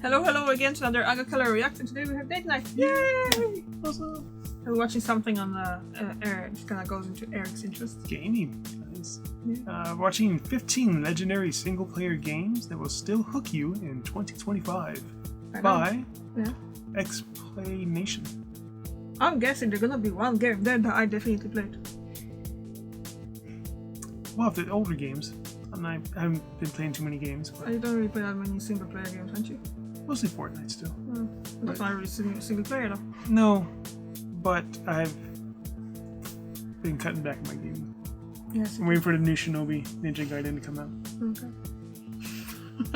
Hello again to another Agakala React, and today we have date night. Yay! Also, we're watching something on Eric. It kind of goes into Eric's interest. Gaming, guys. Yeah. Watching 15 legendary single-player games that will still hook you in 2025 by X-Play Nation. I'm guessing there's gonna be one game there that I definitely played. Well, the older games. I haven't been playing too many games. But You don't really play that many single-player games, don't you? mostly Fortnite still. That's not really single-player though. No, but I've been cutting back my gaming. Yes. I'm waiting for the new Shinobi Ninja Gaiden to come out.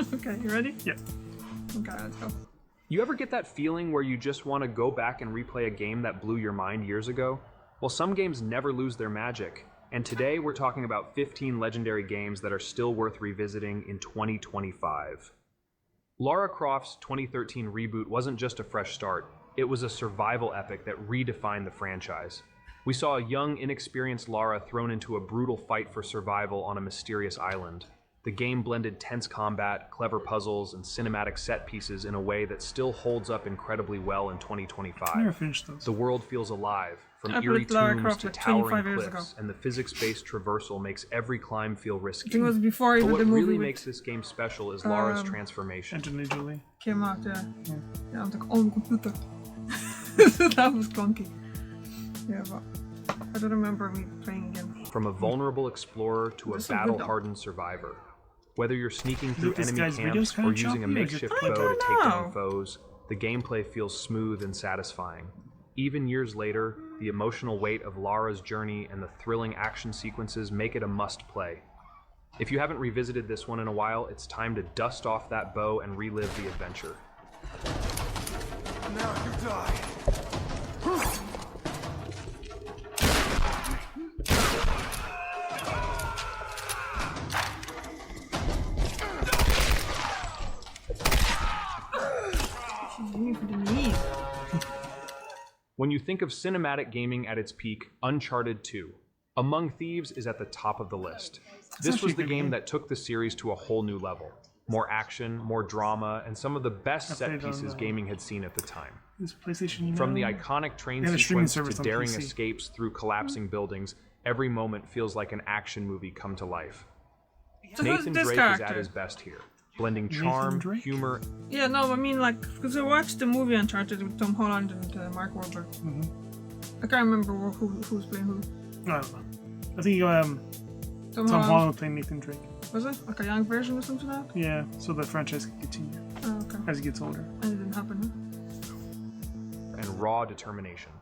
Okay. Okay, you ready? Yeah. Okay, let's go. You ever get that feeling where you just want to go back and replay a game that blew your mind years ago? Well, some games never lose their magic, and today we're talking about 15 legendary games that are still worth revisiting in 2025. Lara Croft's 2013 reboot wasn't just a fresh start, it was a survival epic that redefined the franchise. We saw a young, inexperienced Lara thrown into a brutal fight for survival on a mysterious island. The game blended tense combat, clever puzzles, and cinematic set pieces in a way that still holds up incredibly well in 2025. I never finished those. The world feels alive, from I eerie played Lara tombs Croft to like 25 towering years cliffs, ago. and the physics-based traversal makes every climb feel I risky. think it was before But even what the movie really makes this game special is Lara's transformation. Angelina Jolie. came out, yeah. Yeah, on the old computer. That was clunky. Yeah, but I don't remember me playing again. From a vulnerable explorer to a This is good though. battle-hardened survivor. Whether you're sneaking through this enemy guy's videos camps kinda or using a choppy, or is it- makeshift I bow to don't take down know. foes, the gameplay feels smooth and satisfying. Even years later, the emotional weight of Lara's journey and the thrilling action sequences make it a must-play. If you haven't revisited this one in a while, it's time to dust off that bow and relive the adventure. Now you die. She's aiming for the knees. When you think of cinematic gaming at its peak, Uncharted 2. Among Thieves is at the top of the list. This actually was a the good game game. that took the series to a whole new level. More action, more drama, and some of the best I set played on pieces the- gaming had seen at the time. This PlayStation. From the iconic train They have a streaming sequence service to on daring PC. escapes through collapsing buildings, every moment feels like an action movie come to life. So who's Nathan this Drake is at character? his best here, blending Nathan charm, Drake? humor, Yeah, no, I mean like, because I watched the movie Uncharted with Tom Holland and Mark Wahlberg. I can't remember who's playing who. I don't know. I think Tom Tom Holland playing Nathan Drake. Was it? Like a young version or something like that? Yeah, so the franchise can continue Oh, okay. as he gets older. And it didn't happen, and raw determination.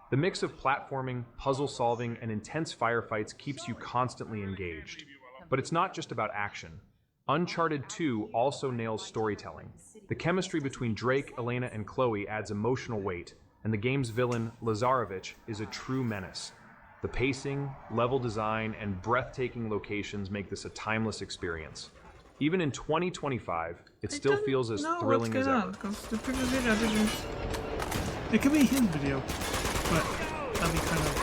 The mix of platforming, puzzle solving, and intense firefights keeps you constantly engaged. But it's not just about action. Uncharted 2 also nails storytelling. The chemistry between Drake, Elena, and Chloe adds emotional weight, and the game's villain, Lazarevich, is a true menace. The pacing, level design, and breathtaking locations make this a timeless experience. Even in 2025, it still feels as thrilling as ever. Because the previous video didn't. It could be his video, but that'd be kind of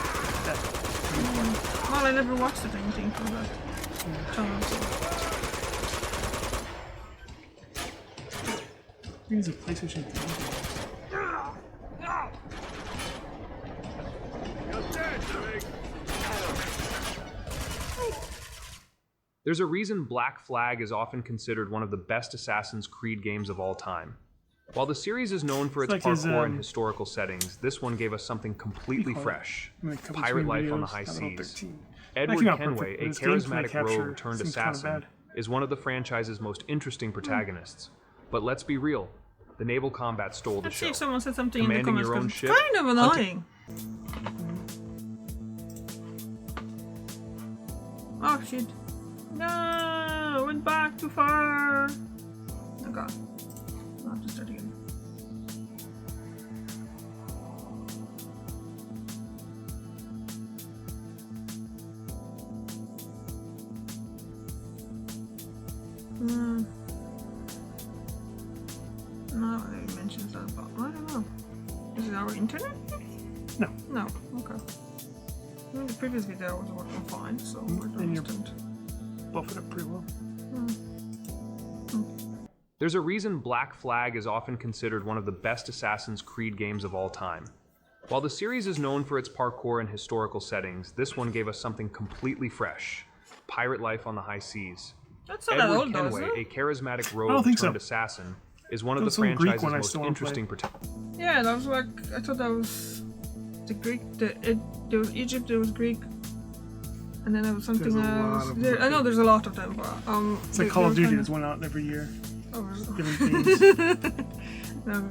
that. Well, I never watched it, anything from that channel. So. I think it's a PlayStation 3. There's a reason Black Flag is often considered one of the best Assassin's Creed games of all time. While the series is known for its It's like his, parkour and historical settings, this one gave us something completely fresh. Pirate life on the high seas. Edward Actually not Kenway, perfect, a but his gameplay charismatic capture rogue turned seems kinda assassin, bad. is one of the franchise's most interesting protagonists. But let's be real, the naval combat stole the Let's see show. if someone said something in the Commanding comments. your 'Cause own it's ship? kind of annoying. Oh shit. No! Went back too far! Oh god. I'll have to start again. No, it mentions that, but I don't know. Is it our internet? No. No, okay. I mean, the previous video was working fine, so I don't And you're- understand. Buff it up pretty well. There's a reason Black Flag is often considered one of the best Assassin's Creed games of all time. While the series is known for its parkour and historical settings, this one gave us something completely fresh. Pirate life on the high seas. That's not that old, Kenway, though, a charismatic rogue turned assassin, is one of the franchise's most interesting protagonists. Yeah, that was like, I thought that was the Greek, there was Egypt, there was Greek, and then there was something else. I know there's a lot of them, but it's like Call of Duty, there's one out every year. Oh, different themes. No.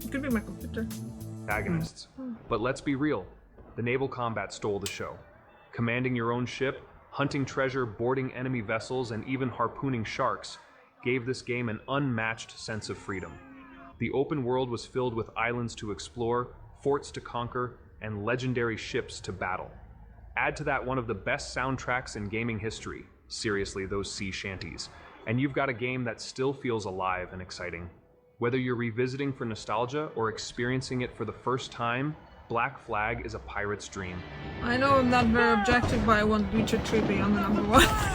It could be my computer. Antagonists. But let's be real, the naval combat stole the show. Commanding your own ship, hunting treasure, boarding enemy vessels, and even harpooning sharks gave this game an unmatched sense of freedom. The open world was filled with islands to explore, forts to conquer, and legendary ships to battle. Add to that one of the best soundtracks in gaming history, seriously, those sea shanties, and you've got a game that still feels alive and exciting. Whether you're revisiting for nostalgia or experiencing it for the first time, Black Flag is a pirate's dream. I know I'm not very objective, but I want Witcher 3 be on the number 1. That's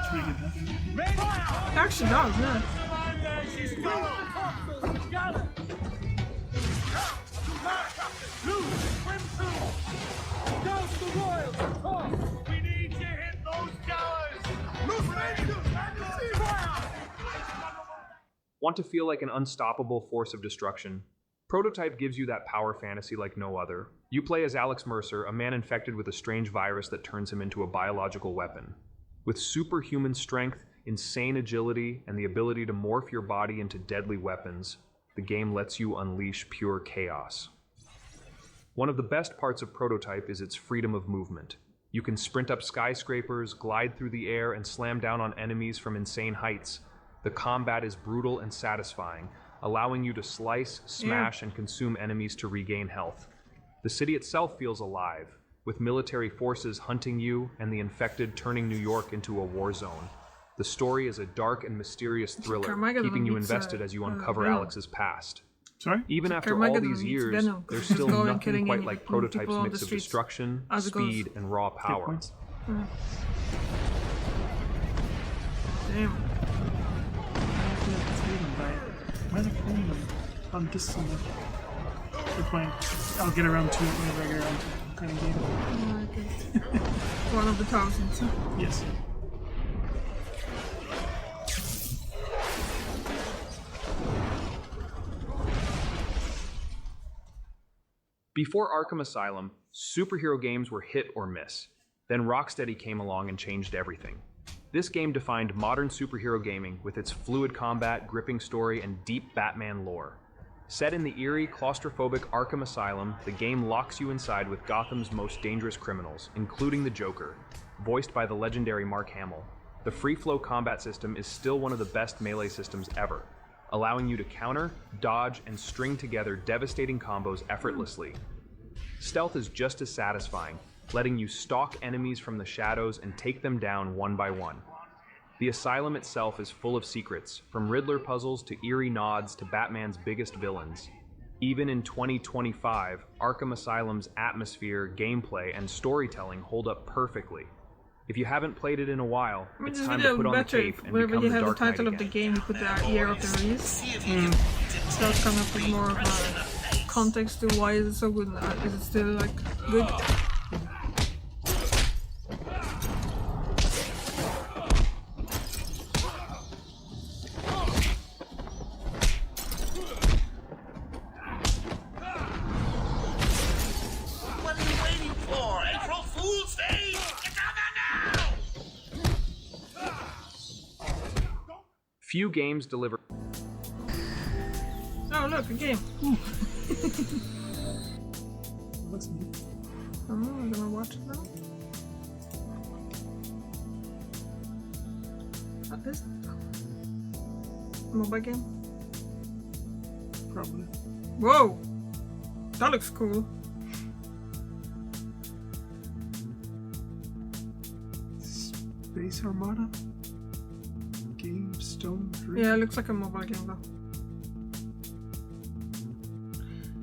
pretty good. It actually does, yeah. Want to feel like an unstoppable force of destruction? Prototype gives you that power fantasy like no other. You play as Alex Mercer, a man infected with a strange virus that turns him into a biological weapon. With superhuman strength, insane agility, and the ability to morph your body into deadly weapons, the game lets you unleash pure chaos. One of the best parts of Prototype is its freedom of movement. You can sprint up skyscrapers, glide through the air, and slam down on enemies from insane heights. The combat is brutal and satisfying, allowing you to slice, smash, and consume enemies to regain health. The city itself feels alive, with military forces hunting you and the infected turning New York into a war zone. The story is a dark and mysterious thriller, keeping you invested as you uncover Alex's past. Sorry? Even after all these years, there's still nothing quite like Prototype's mix of destruction, speed, and raw power. Damn. Why are they playing them on this so much? They're playing. I'll get around to it whenever I get around to it. Kind of game. One of the thousands. Yes. Before Arkham Asylum, superhero games were hit or miss. Then Rocksteady came along and changed everything. This game defined modern superhero gaming with its fluid combat, gripping story, and deep Batman lore. Set in the eerie, claustrophobic Arkham Asylum, the game locks you inside with Gotham's most dangerous criminals, including the Joker, voiced by the legendary Mark Hamill. The free-flow combat system is still one of the best melee systems ever, allowing you to counter, dodge, and string together devastating combos effortlessly. Stealth is just as satisfying, letting you stalk enemies from the shadows and take them down one by one. The Asylum itself is full of secrets, from Riddler puzzles to eerie nods to Batman's biggest villains. Even in 2025, Arkham Asylum's atmosphere, gameplay, and storytelling hold up perfectly. If you haven't played it in a while, it's time to put on the cape and become the Dark Knight again. Whenever you have the title of the game, you put the year of the release. So it's come up with more of a context to why is it so good. Is it still like good? Few games deliver. Oh, look, a game. Looks neat. Oh, I'm gonna watch it now. What is it? Mobile game? Probably. Whoa! That looks cool. Space Armada? Stone 3? Yeah, it looks like a mobile game though.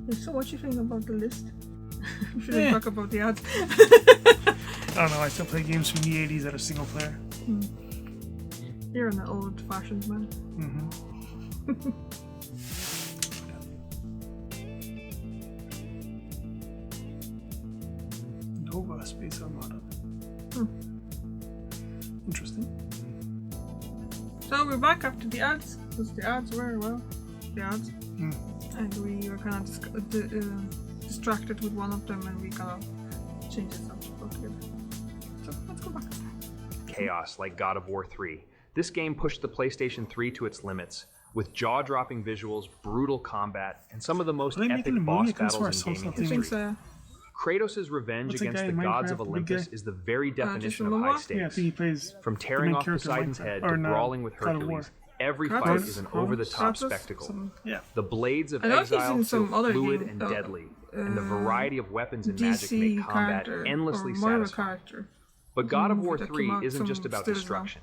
Yeah, so what you think about the list? We shouldn't talk about the ads. I don't know, I still play games from the 80s that are single player. You're an old-fashioned man. Nova Space Armada. Interesting. So we're back after the ads, because the ads were, well, the ads. And we were kind of distracted with one of them, and we kind of changed it up altogether. So let's go back. Chaos like God of War 3. This game pushed the PlayStation 3 to its limits, with jaw-dropping visuals, brutal combat, and some of the most epic boss battles in gaming I think history. so. Kratos' revenge What's that against guy the in gods Minecraft, of the big Olympus guy? is the very definition of Jason high Momoa? stakes. Yeah, I think he plays From the tearing main off character in Poseidon's Minecraft. head Or to no, brawling with God of War. Hercules, every Kratos? fight is an over-the-top Kratos? spectacle. Yeah. The blades of I know he's exile in some feel other fluid game, and deadly, and the variety of weapons and magic DC make combat character, endlessly or Moira satisfying. character. But God of Mhm, War that 3 came out isn't just some about still as well. destruction.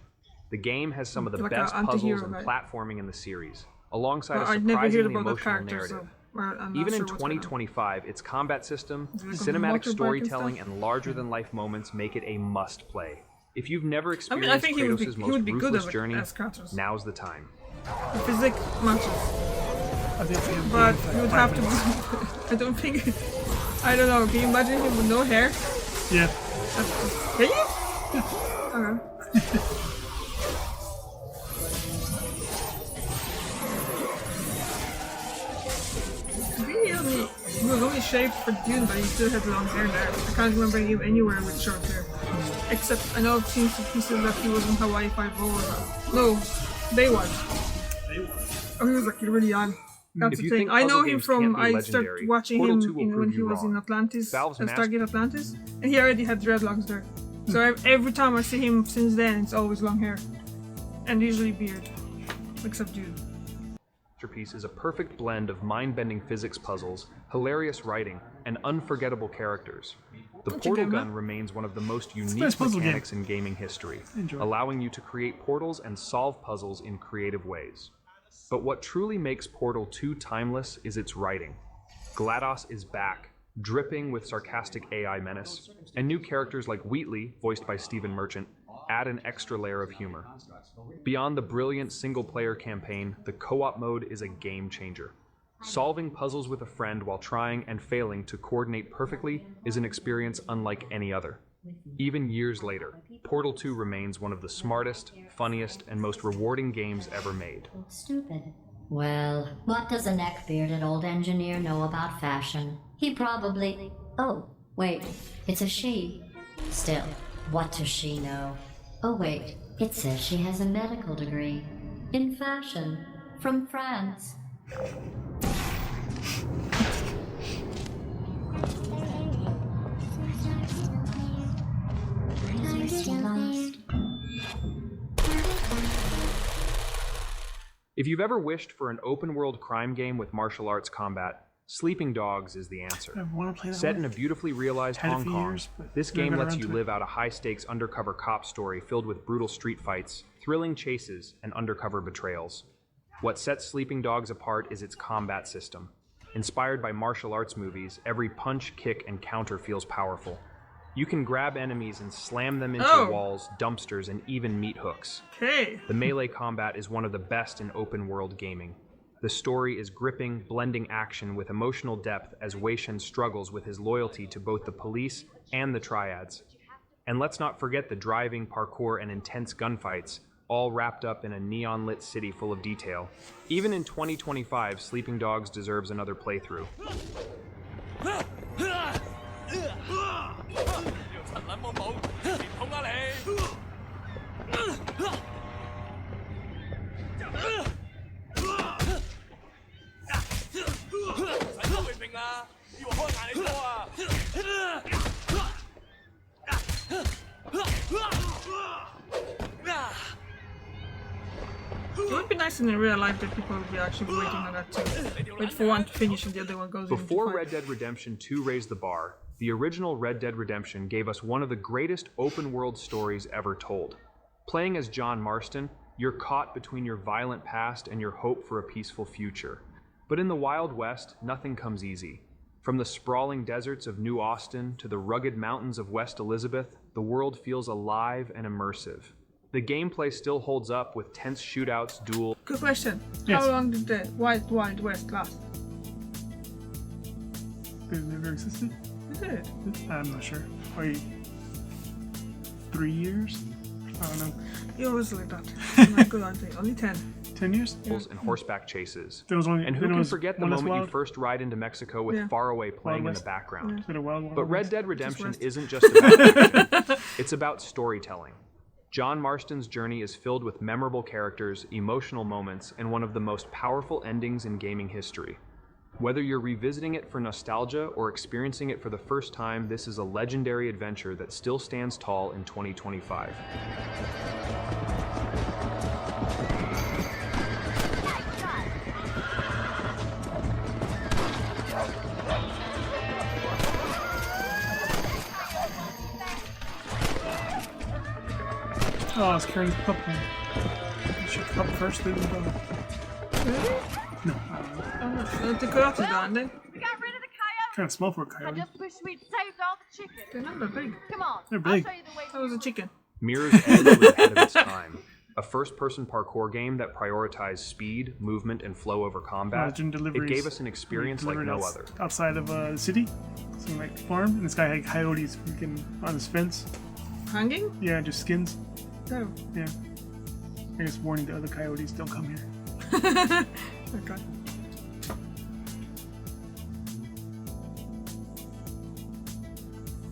The game has some of the Like a best puzzles anti-hero and guy. platforming in the series, alongside But a I'd never heard surprisingly about that emotional character, narrative. so I'm not Even sure in what's going on. 2025, its combat system, Is it like a cinematic motorbike and storytelling, stuff? and larger-than-life moments make it a must-play. If you've never I experienced mean, I think he would Kratos' be most good ruthless as journey, Kratos. now's the time. The physics matches, I think but you would have to. I don't think. I don't know. Can you imagine him with no hair? Yeah. Can you? Okay. He was only shaved for Dune, but he still had long hair there. I can't remember him anywhere with short hair. Except I know I've seen some pieces that he was in Hawaii 5-0 or no, Baywatch. Oh, he was like really young. That's If the you thing. think I know puzzle him games from. can't be I started legendary, watching Portal him 2 will when prove he you was in wrong. Atlantis, Valve's Stargate Atlantis, and he already had dreadlocks there. So every time I see him since then, it's always long hair, and usually beard, except Dune. Masterpiece is a perfect blend of mind-bending physics puzzles, hilarious writing, and unforgettable characters. The portal gun remains one of the most unique nice puzzle mechanics in gaming history, Enjoy. allowing you to create portals and solve puzzles in creative ways. But what truly makes Portal 2 timeless is its writing. GLaDOS is back, dripping with sarcastic AI menace, and new characters like Wheatley, voiced by Stephen Merchant, add an extra layer of humor. Beyond the brilliant single-player campaign, the co-op mode is a game changer. Solving puzzles with a friend while trying and failing to coordinate perfectly is an experience unlike any other. Even years later, Portal 2 remains one of the smartest, funniest, and most rewarding games ever made. Stupid. Well, what does a neck-bearded old engineer know about fashion? He probably... Oh, wait, it's a she. Still, what does she know? Oh wait, it says she has a medical degree. In fashion. From France. If you've ever wished for an open-world crime game with martial arts combat, Sleeping Dogs is the answer. I want to play that Set one. in a beautifully realized Had it Hong for Kong, years, but this never game got lets around you to it. live out a high-stakes undercover cop story filled with brutal street fights, thrilling chases, and undercover betrayals. What sets Sleeping Dogs apart is its combat system. Inspired by martial arts movies, every punch, kick, and counter feels powerful. You can grab enemies and slam them into walls, dumpsters, and even meat hooks. Okay. The melee combat is one of the best in open-world gaming. The story is gripping, blending action with emotional depth as Wei Shen struggles with his loyalty to both the police and the triads. And let's not forget the driving, parkour, and intense gunfights, all wrapped up in a neon-lit city full of detail. Even in 2025, Sleeping Dogs deserves another playthrough. It would be nice in real life that people would be actually waiting on that too. Wait for one to finish and the other one goes in. Before Red Dead Redemption 2 raised the bar, the original Red Dead Redemption gave us one of the greatest open-world stories ever told. Playing as John Marston, you're caught between your violent past and your hope for a peaceful future. But in the Wild West, nothing comes easy. From the sprawling deserts of New Austin to the rugged mountains of West Elizabeth, the world feels alive and immersive. The gameplay still holds up with tense shootouts, duels. Good question. Yes. How long did the Wild West last? It never existed? Is it? I'm not sure. Wait, 3 years? I don't know. You always like that. Oh my god, aren't they? Only 10. 10 years? and horseback chases. There was only, And who can forget the moment you first ride into Mexico with Yeah. Faraway playing in West. the background? Been a Wild But Red West. Dead Redemption West. isn't just about action. It's about storytelling. John Marston's journey is filled with memorable characters, emotional moments, and one of the most powerful endings in gaming history. Whether you're revisiting it for nostalgia or experiencing it for the first time, this is a legendary adventure that still stands tall in 2025. Oh, I was carrying the pup home. I should pup first, then the dog. Really? No, I don't know. Oh, the coyotes are gone then. We got rid of the coyote. Kind of small for a I coyote. just wish we'd saved all the chicken. They're not that big. Come on, They're I'll big. show you the way. That was a chicken. Mirror's Edge was ahead of its time. A first-person parkour game that prioritized speed, movement, and flow over combat. Legend It deliveries. gave us an experience like no other. Outside of the city, some like farm, and this guy had coyotes freaking on his fence. Hanging? Yeah, just skins. No. Yeah. I guess warning to other coyotes, don't come here. Okay.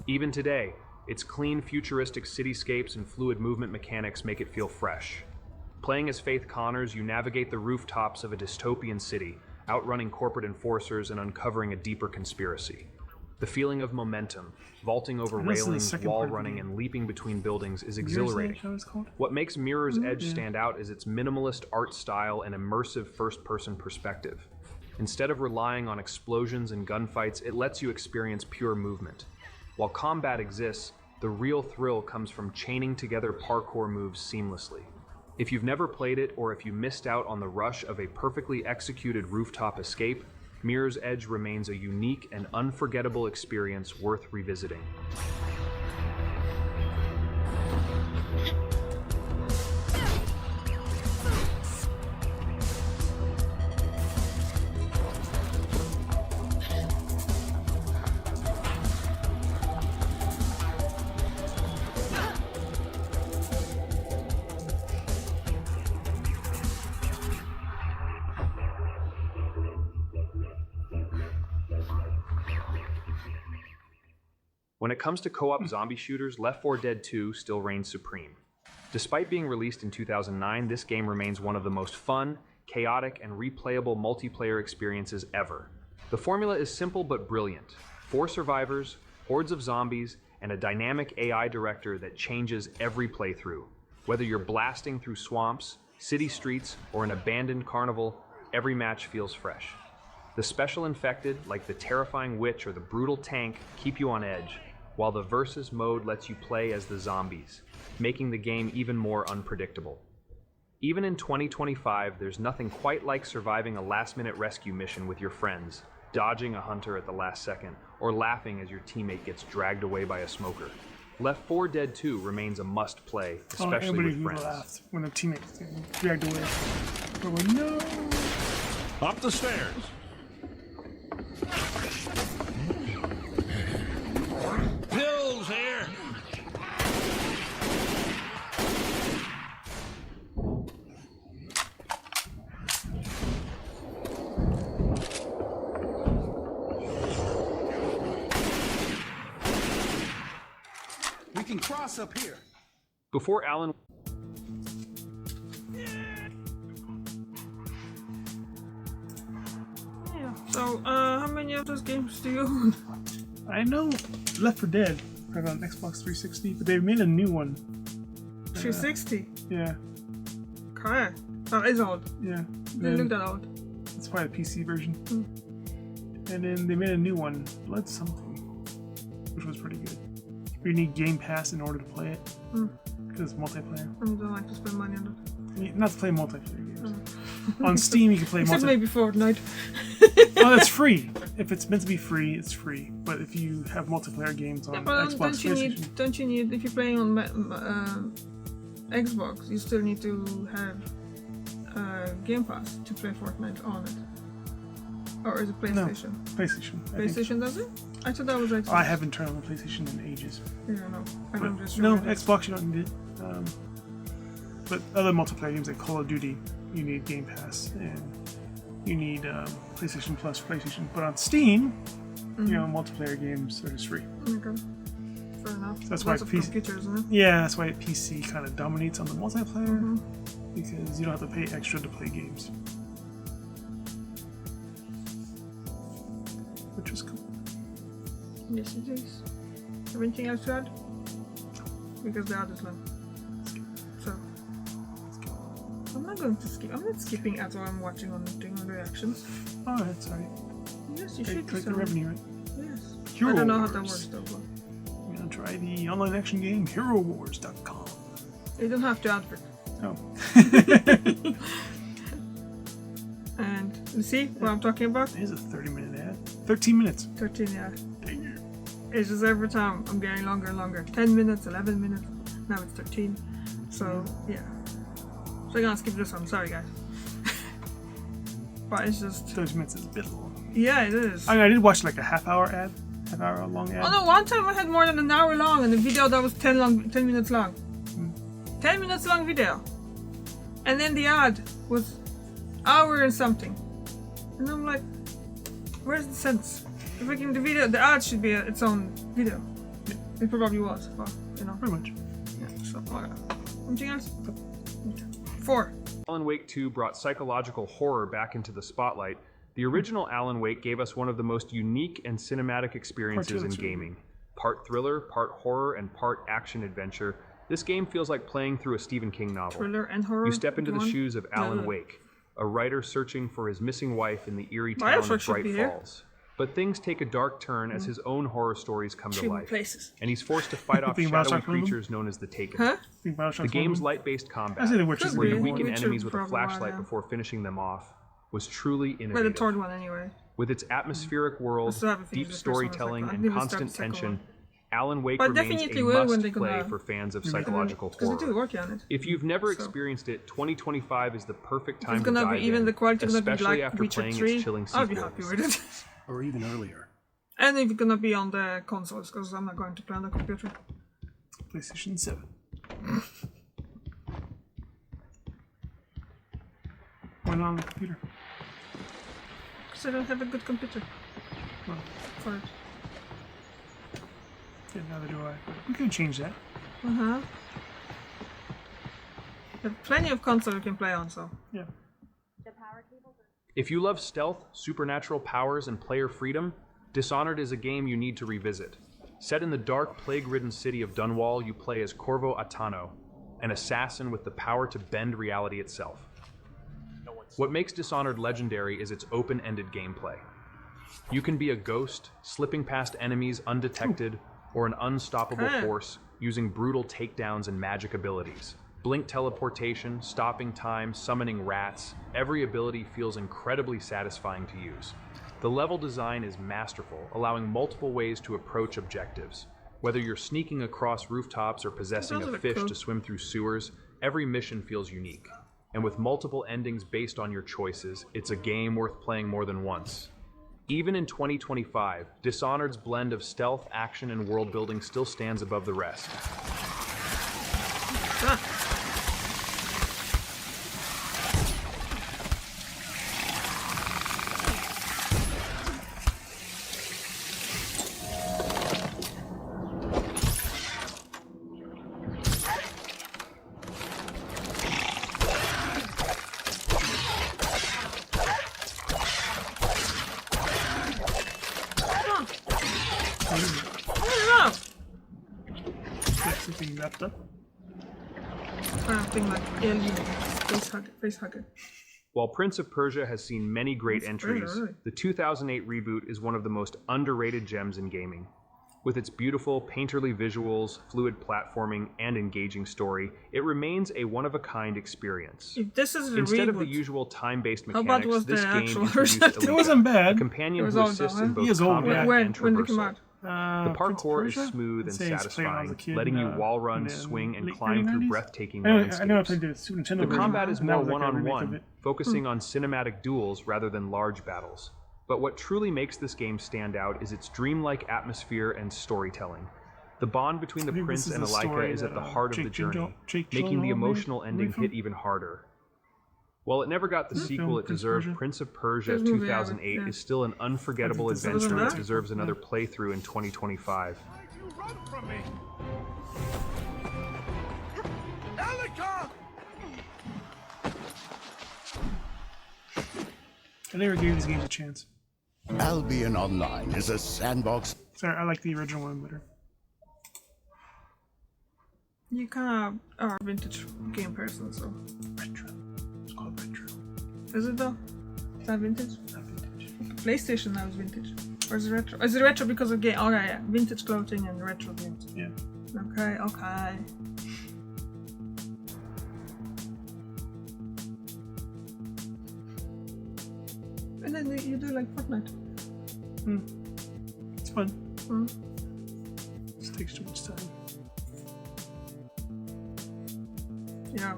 Even today, its clean, futuristic cityscapes and fluid movement mechanics make it feel fresh. Playing as Faith Connors, you navigate the rooftops of a dystopian city, outrunning corporate enforcers and uncovering a deeper conspiracy. The feeling of momentum, vaulting over And this is the railings, second wall part of the running, game. and leaping between buildings is Mirror's exhilarating. Edge, how it's called? What makes Mirror's Edge stand out is its minimalist art style and immersive first-person perspective. Instead of relying on explosions and gunfights, it lets you experience pure movement. While combat exists, the real thrill comes from chaining together parkour moves seamlessly. If you've never played it, or if you missed out on the rush of a perfectly executed rooftop escape, Mirror's Edge remains a unique and unforgettable experience worth revisiting. When it comes to co-op zombie shooters, Left 4 Dead 2 still reigns supreme. Despite being released in 2009, this game remains one of the most fun, chaotic, and replayable multiplayer experiences ever. The formula is simple but brilliant. 4 survivors, hordes of zombies, and a dynamic AI director that changes every playthrough. Whether you're blasting through swamps, city streets, or an abandoned carnival, every match feels fresh. The special infected, like the terrifying witch or the brutal tank, keep you on edge, while the versus mode lets you play as the zombies, making the game even more unpredictable. Even in 2025, there's nothing quite like surviving a last-minute rescue mission with your friends, dodging a hunter at the last second, or laughing as your teammate gets dragged away by a smoker. Left 4 Dead 2 remains a must-play, especially everybody with who friends. laughed when their teammates get dragged away. They went, no! Up the stairs. Pills here. We can cross up here. Before Alan Yeah. So, how many of those games do you own? I know Left 4 Dead right on Xbox 360, but they made a new one. 360. Yeah, Okay. That is old. yeah. Didn't look that old. It's probably the PC version. And then they made a new one, Blood something, which was pretty good. You need Game Pass in order to play it, because it's multiplayer. I don't like to spend money on Not to play multiplayer games. On Steam, you can play Except maybe Fortnite. Well, it's free. If it's meant to be free, it's free. But if you have multiplayer games on Xbox, PlayStation... Don't you need, if you're playing on Xbox, you still need to have Game Pass to play Fortnite on it? Or is it PlayStation? No, PlayStation. PlayStation does it? I thought that was Xbox. I haven't turned on the PlayStation in ages. Yeah, no. I don't just No, Xbox you don't need it. But other multiplayer games like Call of Duty, you need Game Pass, and you need PlayStation Plus for PlayStation. But on Steam, you know, multiplayer games are just free. Okay. Fair enough. So that's Lots why of PC, computers, isn't it? yeah, that's why PC kind of dominates on the multiplayer, because you don't have to pay extra to play games. Which is cool. Yes, it is. Have anything else to add? Because the others left. So, I'm not going to skip. I'm not skipping ads while I'm watching on doing the reactions. Oh, that's alright. Yes, you should. Click the revenue, right? Yes. Hero I don't know how Wars. that works though. But I'm gonna try the online action game HeroWars.com. you don't have to advert. Oh. And you see what I'm talking about? Here's a 30-minute ad. 13 minutes. 13, yeah. Dang it. It's just every time I'm getting longer and longer. 10 minutes, 11 minutes. Now it's 13. So, yeah. So I'm gonna skip this one. Sorry, guys. But it's just... 30 minutes is a bit long. Yeah, it is. I did watch like a half-hour long ad. Oh no, one time I had more than an hour long and a video that was 10 minutes long. 10 minutes long video. And then the ad was hour and something. And I'm like, where's the sense? If I give the video, the ad should be its own video. Yeah. It probably was, but you know. Pretty much. Yeah, so, anything else? 4. Alan Wake 2 brought psychological horror back into the spotlight. The original Alan Wake gave us one of the most unique and cinematic experiences in gaming. Part thriller, part horror, and part action-adventure, this game feels like playing through a Stephen King novel. Thriller and horror? You step into the shoes of Alan Wake, a writer searching for his missing wife in the eerie town of Bright Falls. But things take a dark turn as his own horror stories come to life, and he's forced to fight off shadowy creatures known as the Taken. Huh? The game's light-based combat, where you weaken enemies with a flashlight before finishing them off, was truly innovative. Well, the third one anyway. With its atmospheric world, deep storytelling, and constant tension, Alan Wake remains a must-play for fans of psychological horror. If you've never experienced it, 2025 is the perfect time to dive in, especially after playing its chilling sequels. I'll be happy with it. Or even earlier. And if it's gonna be on the consoles, because I'm not going to play on the computer. PlayStation 7. Why not on the computer? Because I don't have a good computer. Well, for it. Yeah, neither do I. But we can change that. Uh-huh. There's plenty of console you can play on, so. Yeah. If you love stealth, supernatural powers, and player freedom, Dishonored is a game you need to revisit. Set in the dark, plague-ridden city of Dunwall, you play as Corvo Attano, an assassin with the power to bend reality itself. What makes Dishonored legendary is its open-ended gameplay. You can be a ghost, slipping past enemies undetected, or an unstoppable force using brutal takedowns and magic abilities. Blink teleportation, stopping time, summoning rats, every ability feels incredibly satisfying to use. The level design is masterful, allowing multiple ways to approach objectives. Whether you're sneaking across rooftops or possessing a fish to swim through sewers, every mission feels unique. And with multiple endings based on your choices, it's a game worth playing more than once. Even in 2025, Dishonored's blend of stealth, action, and world building still stands above the rest. Wrapped up. Thing like alien face hugger. While Prince of Persia has seen many great entries, the 2008 reboot is one of the most underrated gems in gaming. With its beautiful, painterly visuals, fluid platforming, and engaging story, it remains a one-of-a-kind experience. If this is a Instead of reboot, the usual time-based how bad mechanics, was this the game actual introduced version? It Elika, wasn't a bad. companion It was who old, assists though, in huh? both He is old, combat yeah. and when did it come traversal. out? The Prince of parkour is Persia? smooth I'd and say it's played when I was a satisfying, kid, letting you wall in run, the swing, and late climb through 90s. breathtaking I know I landscapes. played the Super Nintendo The version. combat is and that more was like a remake of one-on-one, it. focusing on cinematic duels rather than large battles. But what truly makes this game stand out is its dreamlike atmosphere and storytelling. The bond between the I think prince this is and the Elika story is at that, the heart of the Jake journey, Gyllenhaal making the made, emotional ending from? hit even harder. While it never got the sequel it Prince deserved, Persia? Prince of Persia There's a movie, 2008 yeah. is still an unforgettable I think this adventure wasn't that that? deserves another playthrough in 2025. You run from me! Elika! I never gave these games a chance. Albion Online is a sandbox. Sorry, I like the original one better. You kind of are a vintage game person, so. Retro. It's called retro. Is it though? Is that vintage? Not vintage. PlayStation now is vintage. Or is it retro? Is it retro because of game? Okay, yeah. Vintage clothing and retro games. Yeah. Okay, okay. And then you do like Fortnite. It's fun. Hmm. Just takes too much time. Yeah.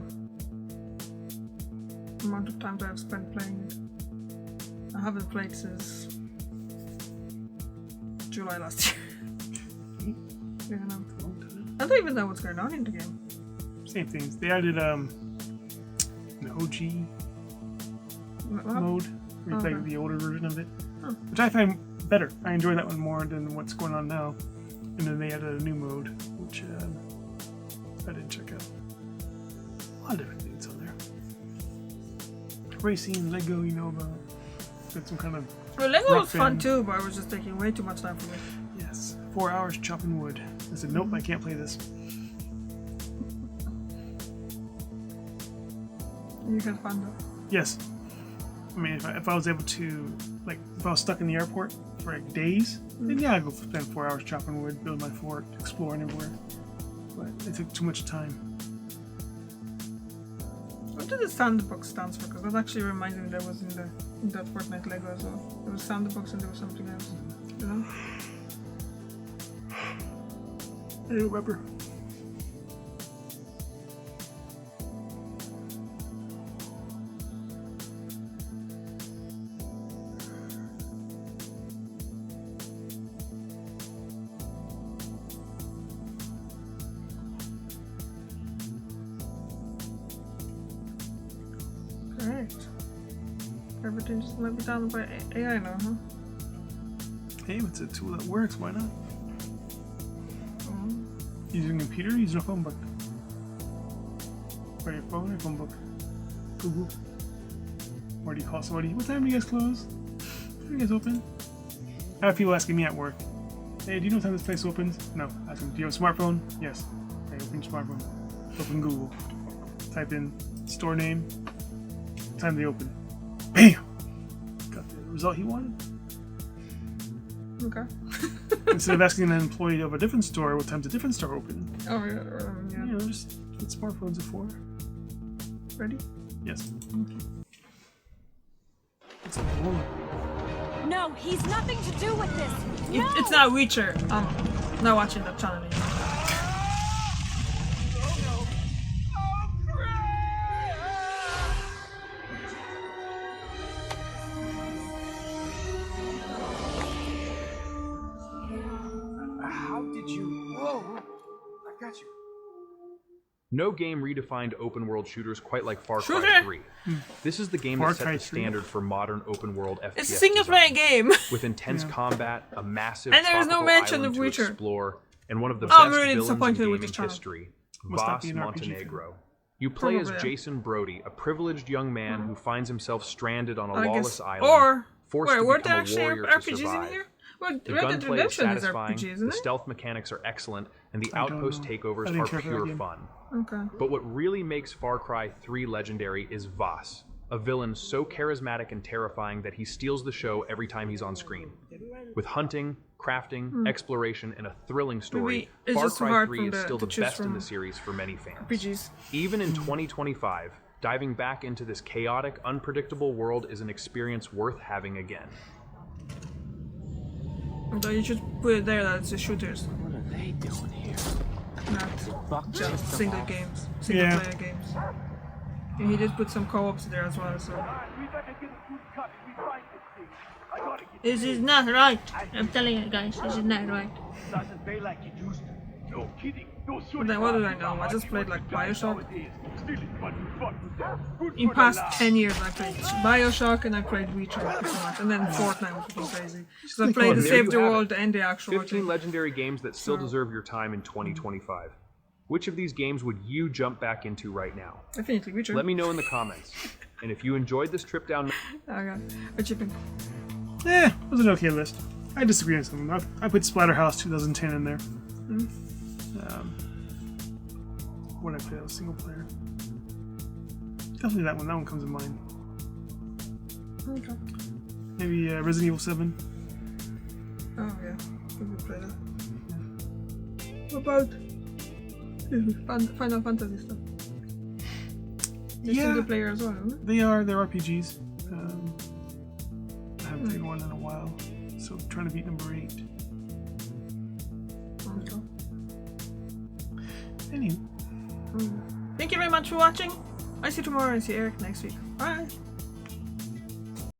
The amount of time that I've spent playing it. I haven't played since July last year. You know. Long time. I don't even know what's going on in the game. Same things. They added an OG What? mode. Where you play Okay. the older version of it. Huh. Which I find better. I enjoy that one more than what's going on now. And then they added a new mode, which I didn't check out. A lot of different things on there. Racing, Lego, you know about. Got some kind of Well, Lego Rock was fun band. too, but it was just taking way too much time for me. yes, 4 hours chopping wood. I said, nope, I can't play this. You had fun though. Yes. I mean, if I was able to, like, if I was stuck in the airport for like days, then yeah, I'd go spend 4 hours chopping wood, build my fort, exploring everywhere. But it took too much time. What did the sandbox stands for? Because that actually reminded me that was in that Fortnite Lego as well. There was sandbox and there was something else. You know? I don't remember. Great. Everything just might be done by AI now, huh? Hey, it's a tool that works, why not? Mm. Using a computer, using a phone book. Or your phone or phone book. Google. Or do you call somebody? What time do you guys close? Are you guys open? I have people asking me at work. Hey, do you know what time this place opens? No. Ask them, do you have a smartphone? Yes. Okay, open your smartphone. Open Google. Type in store name. What time they open. Bam! Got the result he wanted. Okay. Instead of asking an employee of a different store what time's a different store open. Oh, yeah. Yeah. You know, just what smartphones are for. Ready? Yes. It's a woman. No, he's nothing to do with this. No! It's not Witcher. I'm not watching that channel anymore. How did you... Whoa! I got you. No game redefined open world shooters quite like Far Cry Shooter! 3. This is the game Far that set Cry the 3. standard for modern open world FPS It's a single player design. game. With intense Yeah. combat, a massive And there is no tropical mention island of to Witcher. explore, and one of the Oh, best I'm really villains in disappointed with gaming this channel. history, Must not Vas be an RPG Montenegro. You play as Probably. Jason Brody, a privileged young man who finds himself stranded on a I lawless guess. island, Or forced wait, to were there become a actually warrior to RPGs in survive. here? Well, The Red Dead gunplay is Redemption is satisfying, RPG, isn't the it? stealth mechanics are excellent, and the I don't outpost know. I takeovers didn't are care for that pure game. fun. Okay. But what really makes Far Cry 3 legendary is Vas, a villain so charismatic and terrifying that he steals the show every time he's on screen. With hunting, crafting, exploration, and a thrilling story, Maybe it's Far just too Cry hard 3 is to still the choose best in from the series for many fans. RPGs. Even in 2025, diving back into this chaotic, unpredictable world is an experience worth having again. Although you should put it there that it's a shooters, What are they doing here? not just single player games. And he did put some co-ops there as well, so... We better get a good cut if we find this thing. I gotta get This is not right! I'm telling you guys, this is not right. doesn't pay like it used to. No kidding. No But then what do I know? I just played like Bioshock. In past 10 years I played Bioshock and I played Witcher pretty much. And then Fortnite was fucking crazy. So I played the There Save you the have World it. and the actual 15 legendary games that still deserve your time in 2025. Which of these games would you jump back into right now? Definitely Witcher. Let me know in the comments. And if you enjoyed this trip down... Okay. A chipping. It was an okay list. I disagree on some of them. I put Splatterhouse 2010 in there. What did I play? That was single player. Definitely that one. That one comes to mind. Okay. Maybe Resident Evil 7. Oh yeah. We could play that. What about Final Fantasy stuff? They're single player as well, isn't it? They're RPGs. I haven't played one in a while, so I'm trying to beat number 8. Okay. Anyway. Thank you very much for watching. I see you tomorrow and see Eric next week. Bye!